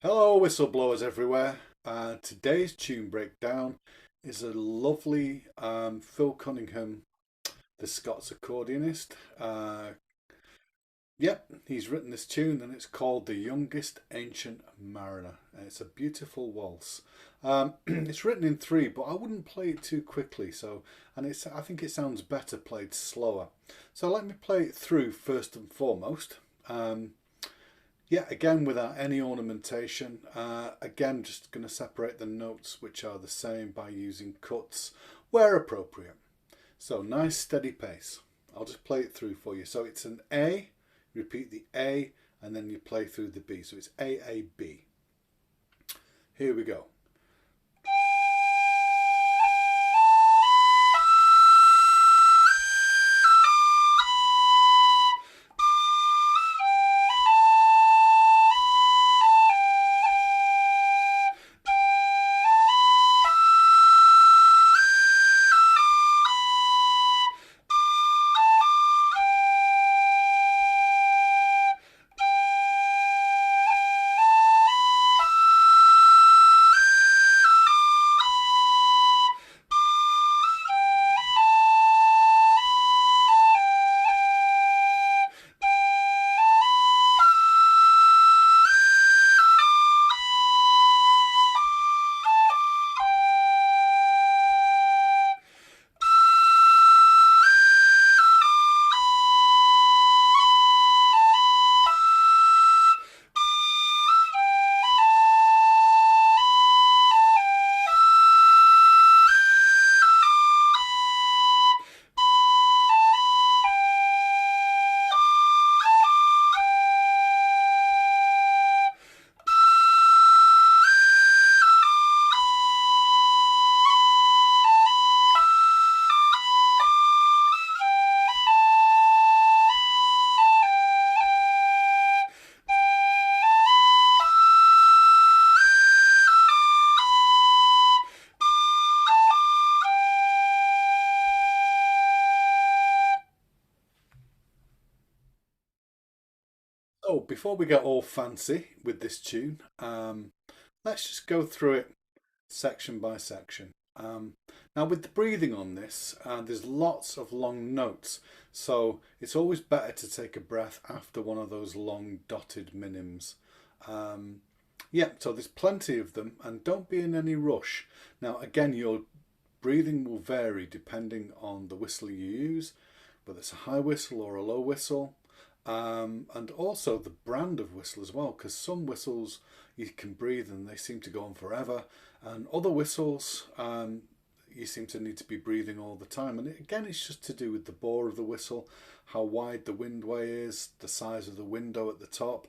Hello, whistleblowers everywhere. Today's tune breakdown is a lovely Phil Cunningham, the Scots accordionist. Yep, he's written this tune and it's called The Youngest Ancient Mariner. And it's a beautiful waltz. It's written in three, but I wouldn't play it too quickly. I think it sounds better played slower. So let me play it through first and foremost. Yeah, again without any ornamentation. Again, just going to separate the notes which are the same by using cuts where appropriate. So nice steady pace. I'll just play it through for you. So it's an A, repeat the A, and then you play through the B. So it's A, A, B. Here we go. So before we get all fancy with this tune, let's just go through it section by section. Now with the breathing on this, there's lots of long notes, so it's always better to take a breath after one of those long dotted minims. Yeah, so there's plenty of them, and don't be in any rush. Now again, your breathing will vary depending on the whistle you use, whether it's a high whistle or a low whistle. And also the brand of whistle as well, because some whistles you can breathe and they seem to go on forever, and other whistles you seem to need to be breathing all the time. And again, it's just to do with the bore of the whistle, how wide the windway is, the size of the window at the top.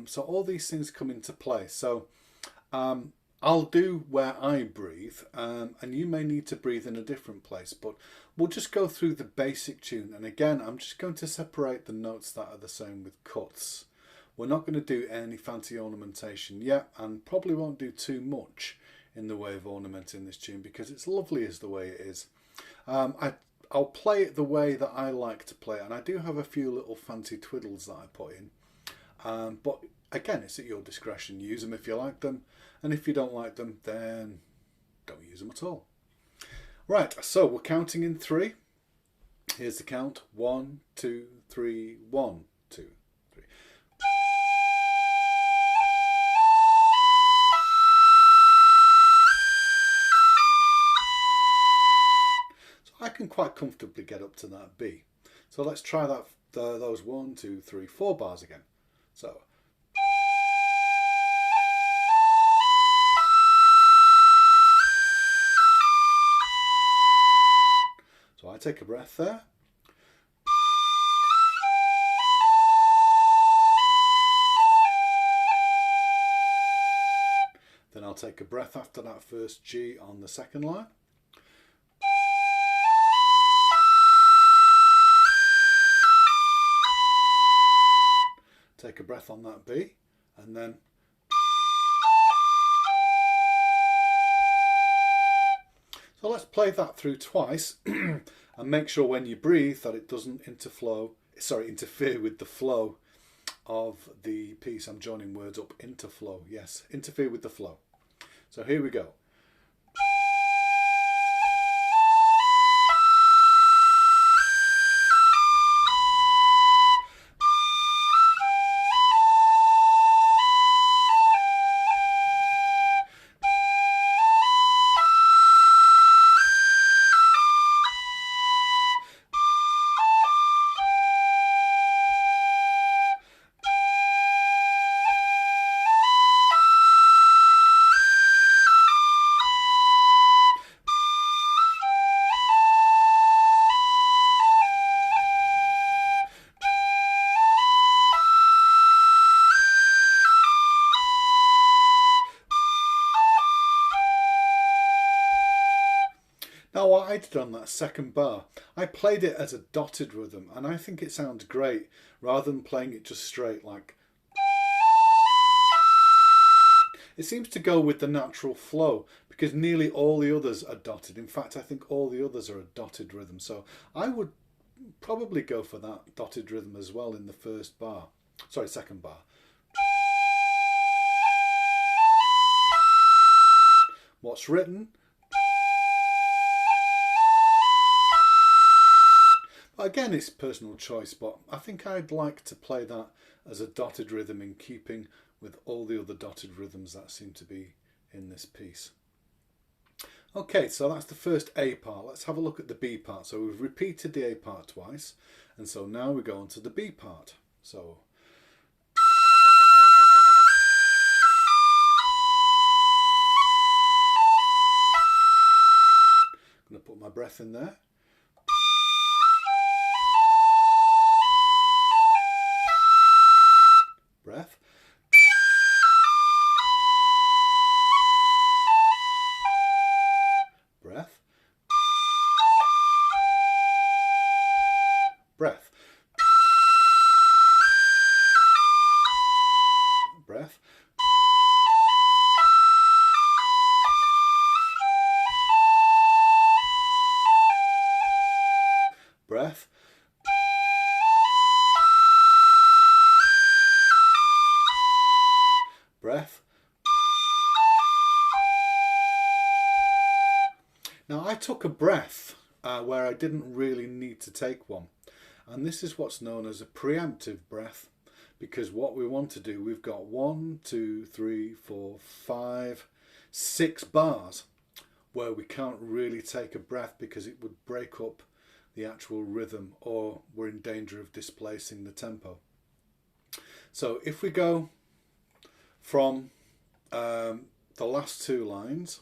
So all these things come into play. So I'll do where I breathe, and you may need to breathe in a different place, but we'll just go through the basic tune. And again, I'm just going to separate the notes that are the same with cuts. We're not going to do any fancy ornamentation yet, and probably won't do too much in the way of ornamenting this tune because it's lovely as the way it is. I'll play it the way that I like to play it, and I do have a few little fancy twiddles that I put in. But again, it's at your discretion. Use them if you like them, and if you don't like them, then don't use them at all. Right, so we're counting in three. Here's the count. 1, 2, 3, 1, 2, 3. So I can quite comfortably get up to that B. So let's try that those 1, 2, 3, 4 bars again. So I take a breath there. Then I'll take a breath after that first G on the second line. Take a breath on that B, and then so So let's play that through twice and make sure when you breathe that it doesn't interfere with the flow of the piece. I'm joining words up. Interflow, yes, interfere with the flow. So here we go. Now what I did on that second bar, I played it as a dotted rhythm, and I think it sounds great rather than playing it just straight like. It seems to go with the natural flow because nearly all the others are dotted. In fact, I think all the others are a dotted rhythm. So I would probably go for that dotted rhythm as well in the first bar. Sorry, second bar. What's written? Again, it's personal choice, but I think I'd like to play that as a dotted rhythm in keeping with all the other dotted rhythms that seem to be in this piece. Okay, so that's the first A part. Let's have a look at the B part. So we've repeated the A part twice, and so now we go on to the B part. So I'm going to put my breath in there. Breath. Breath. Breath. Breath. Breath. Breath. Now I took a breath where I didn't really need to take one, and this is what's known as a preemptive breath, because what we want to do, we've got 1, 2, 3, 4, 5, 6 bars where we can't really take a breath because it would break up the actual rhythm or we're in danger of displacing the tempo. So if we go from the last two lines,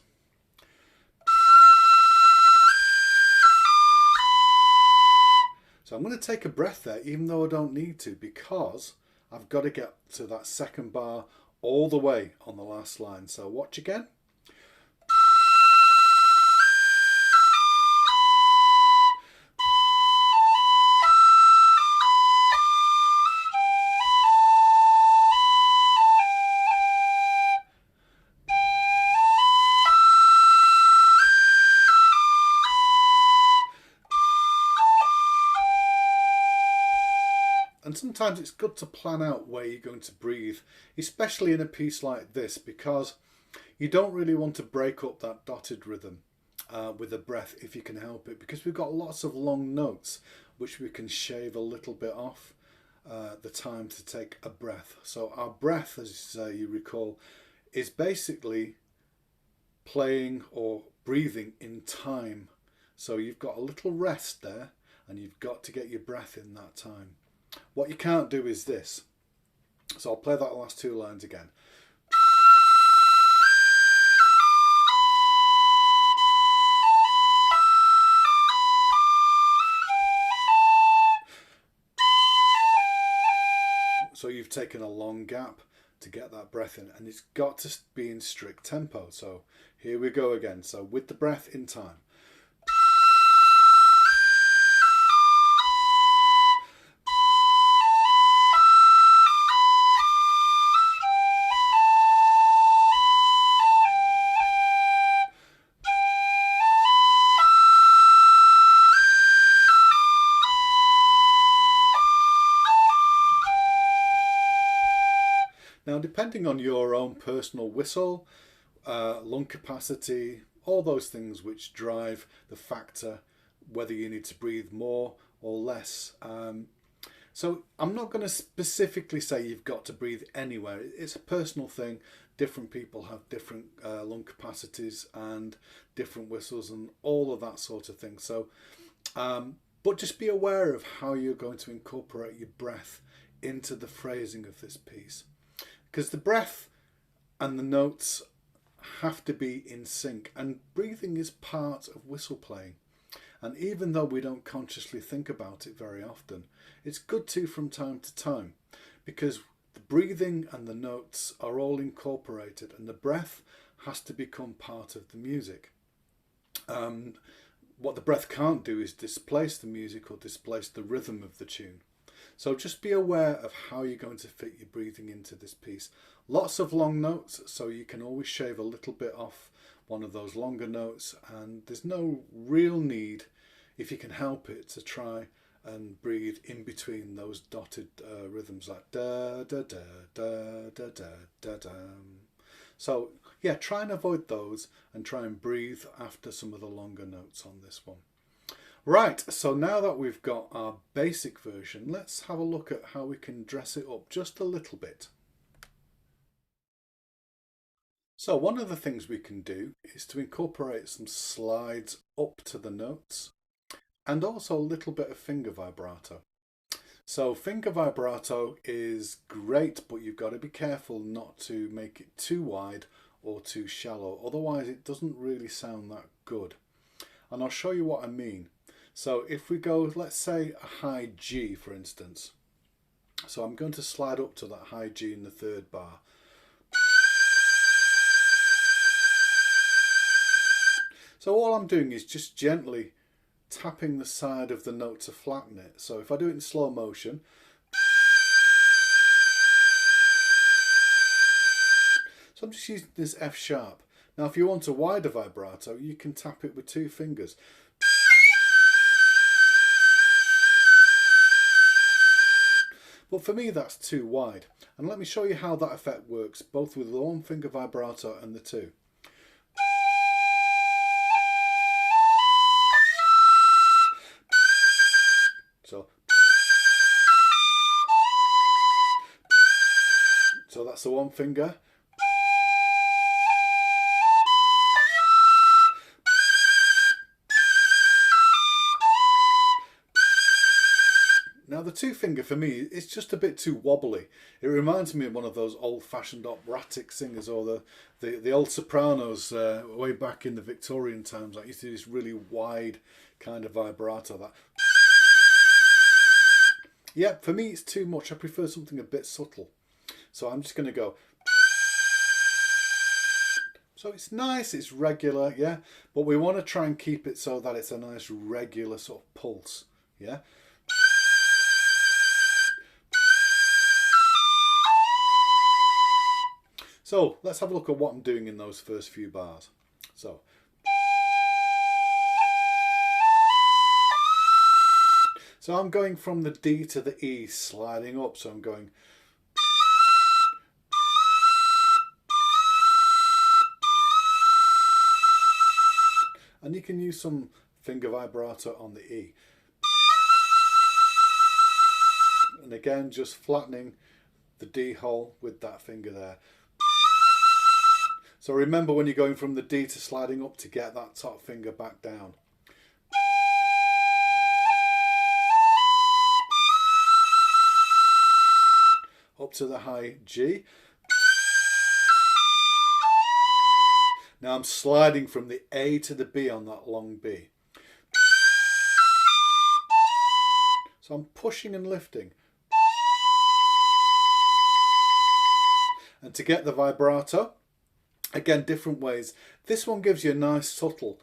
so I'm going to take a breath there even though I don't need to, because I've got to get to that second bar all the way on the last line. So watch again. And sometimes it's good to plan out where you're going to breathe, especially in a piece like this, because you don't really want to break up that dotted rhythm with a breath if you can help it, because we've got lots of long notes which we can shave a little bit off the time to take a breath. So our breath, as you recall, is basically playing or breathing in time. So you've got a little rest there and you've got to get your breath in that time. What you can't do is this. So I'll play that last two lines again. So you've taken a long gap to get that breath in, and it's got to be in strict tempo. So here we go again. So with the breath in time. depending on your own personal whistle, lung capacity, all those things which drive the factor whether you need to breathe more or less. So I'm not going to specifically say you've got to breathe anywhere. It's a personal thing. Different people have different lung capacities and different whistles and all of that sort of thing. So, but just be aware of how you're going to incorporate your breath into the phrasing of this piece, because the breath and the notes have to be in sync, and breathing is part of whistle playing. And even though we don't consciously think about it very often, it's good to from time to time, because the breathing and the notes are all incorporated and the breath has to become part of the music. What the breath can't do is displace the music or displace the rhythm of the tune. So just be aware of how you're going to fit your breathing into this piece. Lots of long notes, so you can always shave a little bit off one of those longer notes, and there's no real need, if you can help it, to try and breathe in between those dotted rhythms like da da da da da da da da. So yeah, try and avoid those and try and breathe after some of the longer notes on this one. Right, so now that we've got our basic version, let's have a look at how we can dress it up just a little bit. So one of the things we can do is to incorporate some slides up to the notes and also a little bit of finger vibrato. So finger vibrato is great, but you've got to be careful not to make it too wide or too shallow, otherwise it doesn't really sound that good. And I'll show you what I mean. So if we go, let's say a high G for instance. So I'm going to slide up to that high G in the third bar. So all I'm doing is just gently tapping the side of the note to flatten it. So if I do it in slow motion, so I'm just using this F sharp. Now if you want a wider vibrato, you can tap it with two fingers. But for me that's too wide. And let me show you how that effect works, both with the one finger vibrato and the two. So that's the one finger. Now the two finger for me, it's just a bit too wobbly. It reminds me of one of those old-fashioned operatic singers, or the old sopranos way back in the Victorian times. I used to do this really wide kind of vibrato. That. Yeah, for me it's too much. I prefer something a bit subtle. So I'm just going to go. So it's nice, it's regular, yeah, but we want to try and keep it so that it's a nice regular sort of pulse, yeah. So let's have a look at what I'm doing in those first few bars. So I'm going from the D to the E, sliding up, so I'm going. And you can use some finger vibrato on the E. And again, just flattening the D hole with that finger there. So remember when you're going from the D to sliding up to get that top finger back down. Up to the high G. Now I'm sliding from the A to the B on that long B. So I'm pushing and lifting. And to get the vibrato, again, different ways. This one gives you a nice subtle.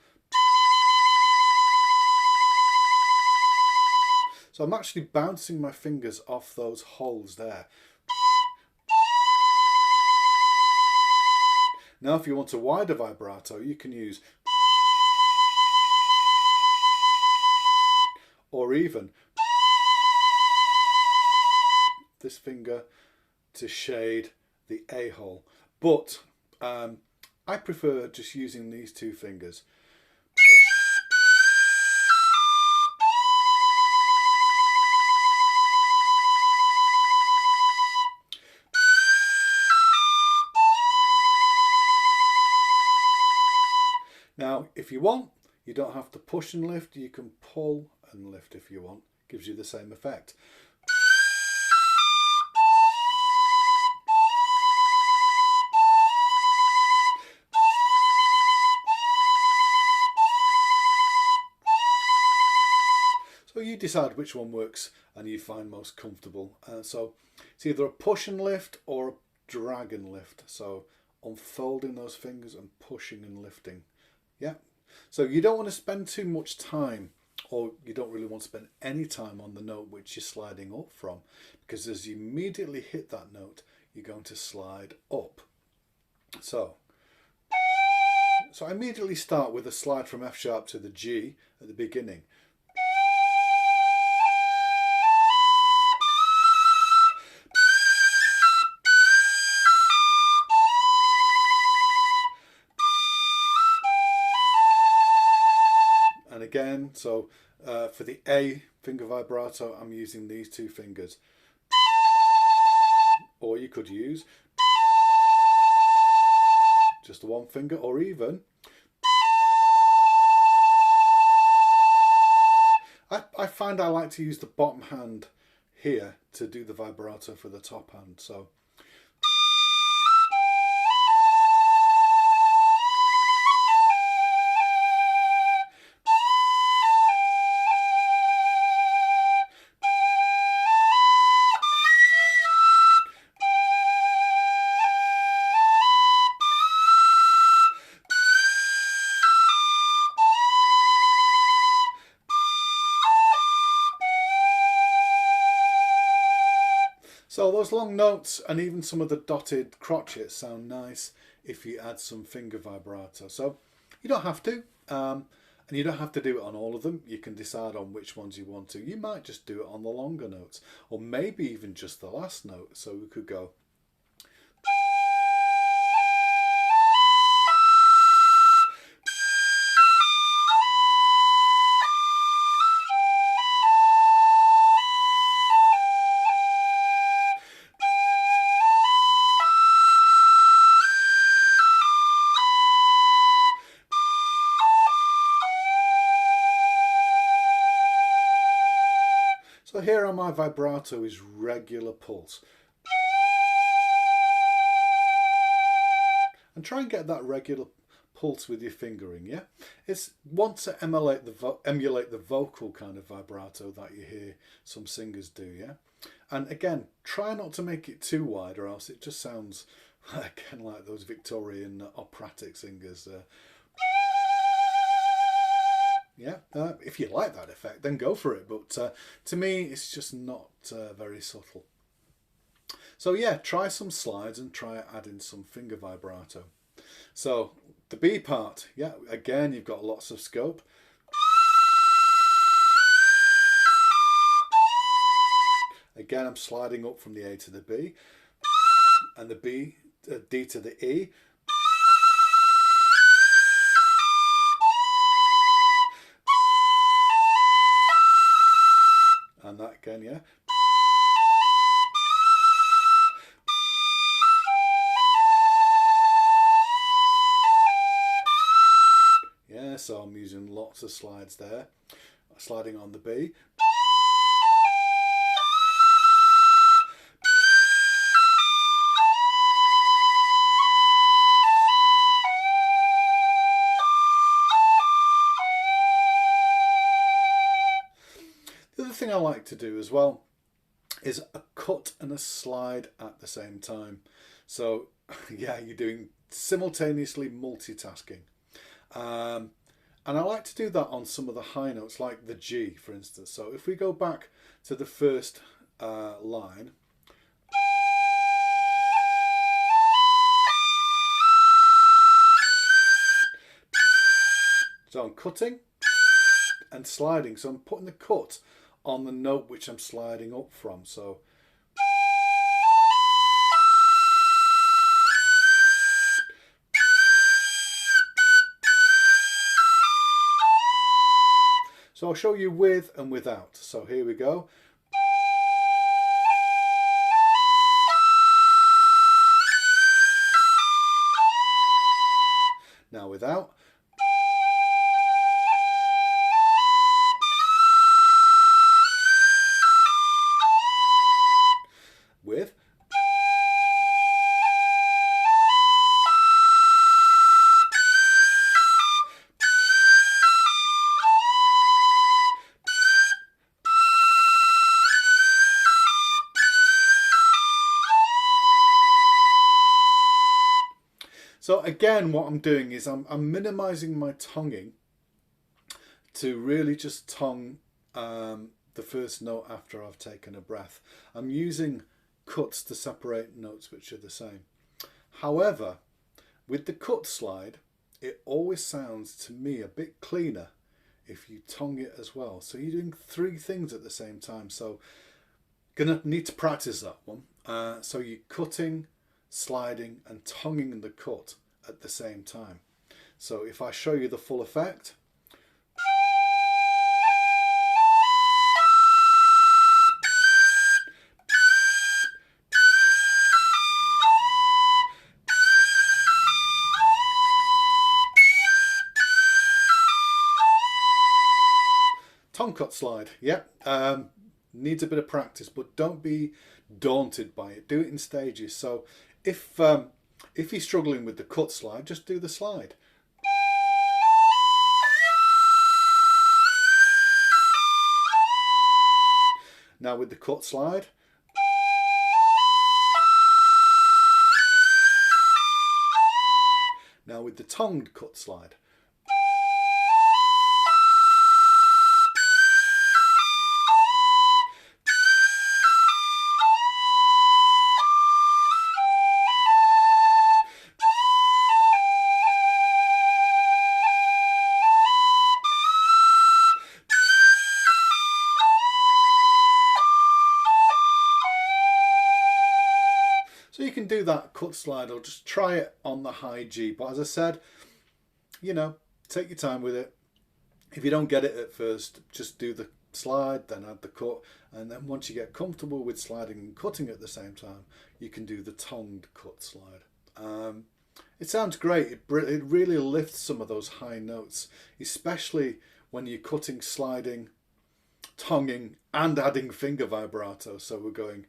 So I'm actually bouncing my fingers off those holes there. Now if you want a wider vibrato, you can use, or even this finger to shade the A hole. But I prefer just using these two fingers. Now, if you want, you don't have to push and lift. You can pull and lift if you want. Gives you the same effect. So you decide which one works and you find most comfortable. So it's either a push and lift or a drag and lift. So unfolding those fingers and pushing and lifting. Yeah. So you don't want to spend too much time, or you don't really want to spend any time on the note which you're sliding up from, because as you immediately hit that note, you're going to slide up. So I immediately start with a slide from F sharp to the G at the beginning. And again, so for the A finger vibrato, I'm using these two fingers. Or you could use just the one finger, or even I find I like to use the bottom hand here to do the vibrato for the top hand. So those long notes and even some of the dotted crotchets sound nice if you add some finger vibrato. So you don't have to, and you don't have to do it on all of them. You can decide on which ones you want to. You might just do it on the longer notes, or maybe even just the last note. So we could go. So here on my vibrato is regular pulse. And try and get that regular pulse with your fingering, yeah? It's want to emulate the vocal kind of vibrato that you hear some singers do, yeah? And again, try not to make it too wide, or else it just sounds again like those Victorian operatic singers. Yeah, if you like that effect, then go for it. But to me, it's just not very subtle. So yeah, try some slides and try adding some finger vibrato. So the B part, yeah, again, you've got lots of scope. Again, I'm sliding up from the A to the B, and the B, D to the E. And that again, yeah. Yeah, so I'm using lots of slides there. Sliding on the B. The other thing I like to do as well is a cut and a slide at the same time. So yeah, you're doing simultaneously multitasking. And I like to do that on some of the high notes, like the G, for instance. So if we go back to the first line, so I'm cutting and sliding. So I'm putting the cut on the note which I'm sliding up from. So So I'll show you with and without. So here we go. Now without. With. So again, what I'm doing is I'm minimizing my tonguing to really just tongue the first note after I've taken a breath. I'm using cuts to separate notes which are the same. However, with the cut slide, it always sounds to me a bit cleaner if you tongue it as well. So you're doing three things at the same time. So gonna need to practice that one. So you're cutting, sliding and tonguing the cut at the same time. So if I show you the full effect. Tongue cut slide, yeah. Needs a bit of practice, but don't be daunted by it. Do it in stages. So if you're struggling with the cut slide, just do the slide. Now with the cut slide. Now with the tongued cut slide. So you can do that cut slide or just try it on the high G. But as I said, you know, take your time with it. If you don't get it at first, just do the slide, then add the cut. And then once you get comfortable with sliding and cutting at the same time, you can do the tongued cut slide. It sounds great. It really lifts some of those high notes, especially when you're cutting, sliding, tonguing and adding finger vibrato. So we're going.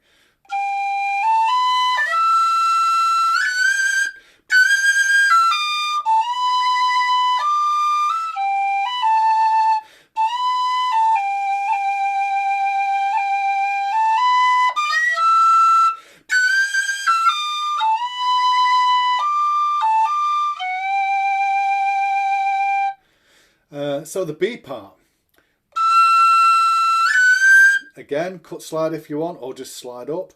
So the B part, again, cut slide if you want, or just slide up.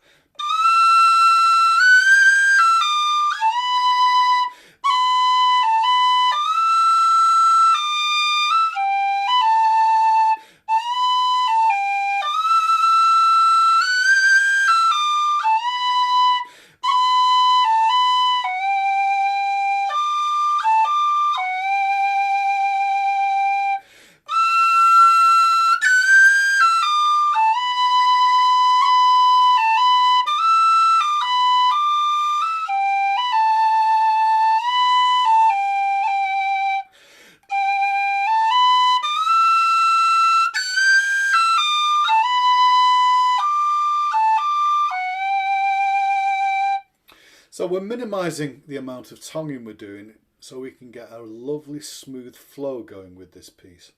So we're minimizing the amount of tonguing we're doing so we can get a lovely smooth flow going with this piece.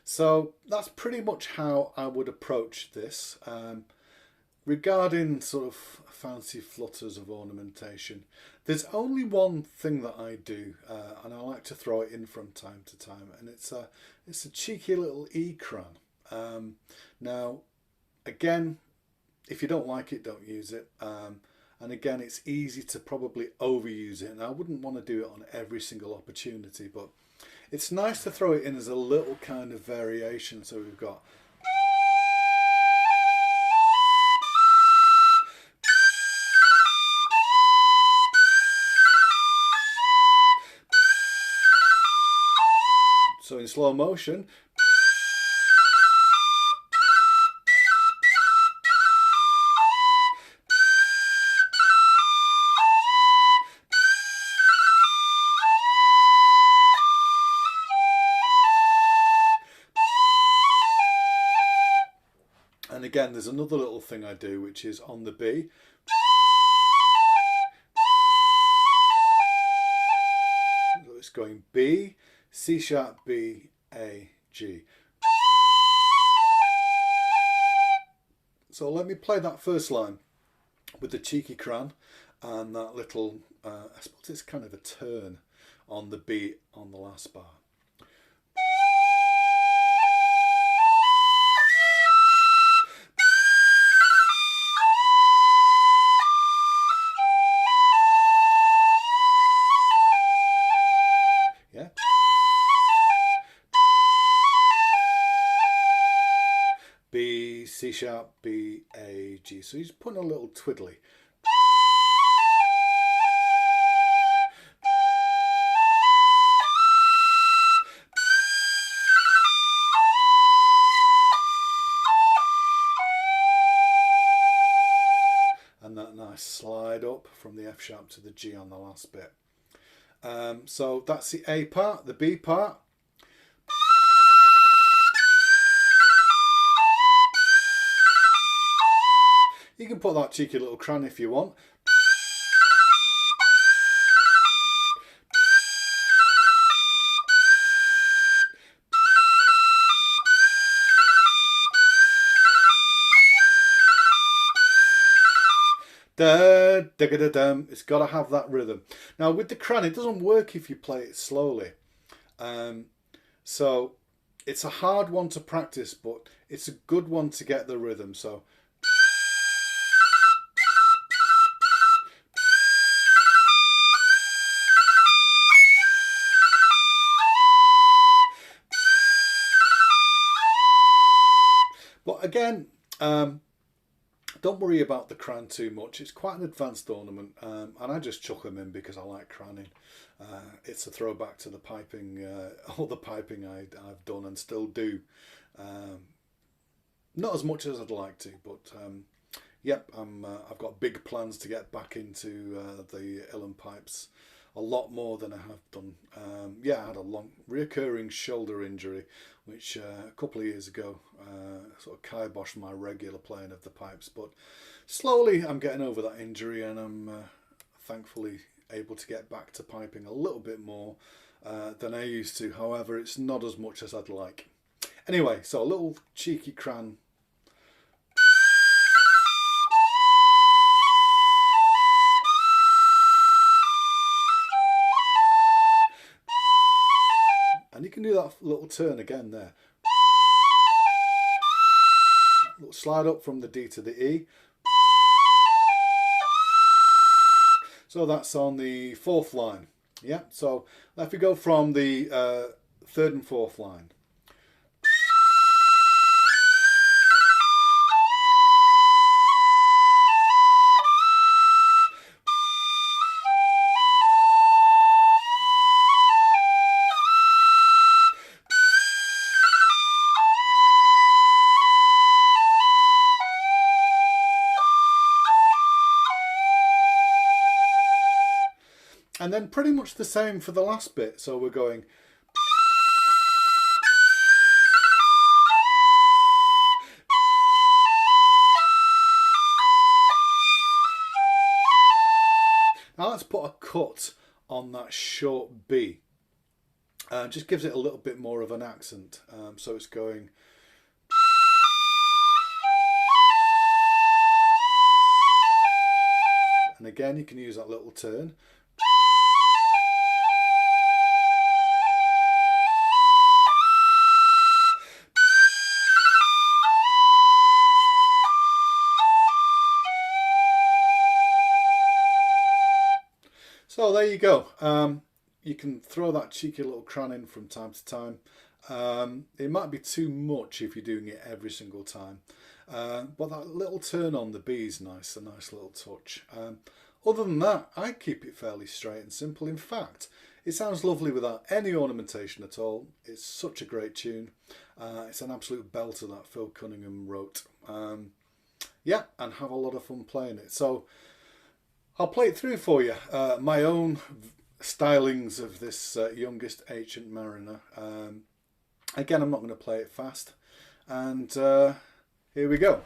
So that's pretty much how I would approach this. Regarding sort of fancy flutters of ornamentation, there's only one thing that I do, and I like to throw it in from time to time, and it's a cheeky little ecran. Now, again, if you don't like it, don't use it. And again, it's easy to probably overuse it, and I wouldn't want to do it on every single opportunity, but it's nice to throw it in as a little kind of variation. So we've got So in slow motion. And again, there's another little thing I do, which is on the B. So it's going B, C sharp, B, A, G. So let me play that first line with the cheeky cran and that little, I suppose it's kind of a turn on the B on the last bar. Yeah. B, C sharp, B, A, G. So he's putting a little twiddly. And that nice slide up from the F sharp to the G on the last bit. So that's the A part. The B part. You can put that cheeky little cran if you want. Da, da, da, da, it's got to have that rhythm. Now with the cran, it doesn't work if you play it slowly. So it's a hard one to practice, but it's a good one to get the rhythm. So but again, don't worry about the cran too much. It's quite an advanced ornament, and I just chuck them in because I like craning. It's a throwback to the piping, all the piping I've done and still do. Not as much as I'd like to, but yep, I've got big plans to get back into the Uilleann pipes a lot more than I have done. Yeah, I had a long reoccurring shoulder injury, which a couple of years ago sort of kiboshed my regular playing of the pipes. But slowly I'm getting over that injury, and I'm thankfully able to get back to piping a little bit more than I used to. However, it's not as much as I'd like. Anyway, so a little cheeky cran. And you can do that little turn again there. Little slide up from the D to the E. So that's on the fourth line. Yeah, so if we go from the third and fourth line. And then pretty much the same for the last bit. So we're going. Now let's put a cut on that short B. Just gives it a little bit more of an accent. So it's going. And again, you can use that little turn. So there you go. You can throw that cheeky little cran in from time to time. It might be too much if you're doing it every single time. But that little turn on the B is nice, a nice little touch. Other than that, I keep it fairly straight and simple. In fact, it sounds lovely without any ornamentation at all. It's such a great tune. It's an absolute belter that Phil Cunningham wrote. Yeah, and have a lot of fun playing it. So I'll play it through for you. My own stylings of this Youngest Ancient Mariner. Again, I'm not going to play it fast. And here we go.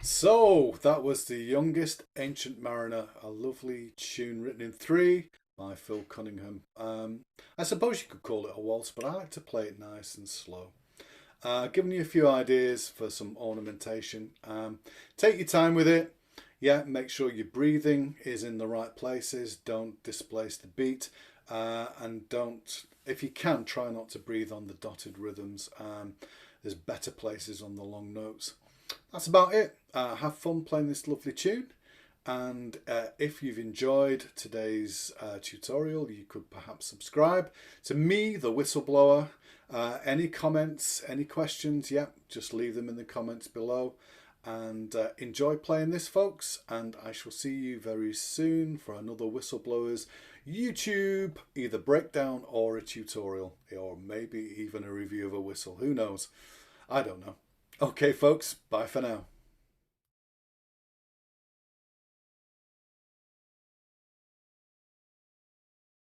So that was The Youngest Ancient Mariner, a lovely tune written in 3 by Phil Cunningham. I suppose you could call it a waltz, but I like to play it nice and slow. Giving you a few ideas for some ornamentation. Take your time with it. Yeah, make sure your breathing is in the right places. Don't displace the beat. And don't, if you can, try not to breathe on the dotted rhythms. There's better places on the long notes. That's about it. Have fun playing this lovely tune, and if you've enjoyed today's tutorial, you could perhaps subscribe to me, the Whistleblower. Any comments, any questions, yeah, just leave them in the comments below, and enjoy playing this, folks, and I shall see you very soon for another Whistleblowers YouTube either breakdown or a tutorial, or maybe even a review of a whistle. Who knows? I don't know. Okay, folks, bye for now.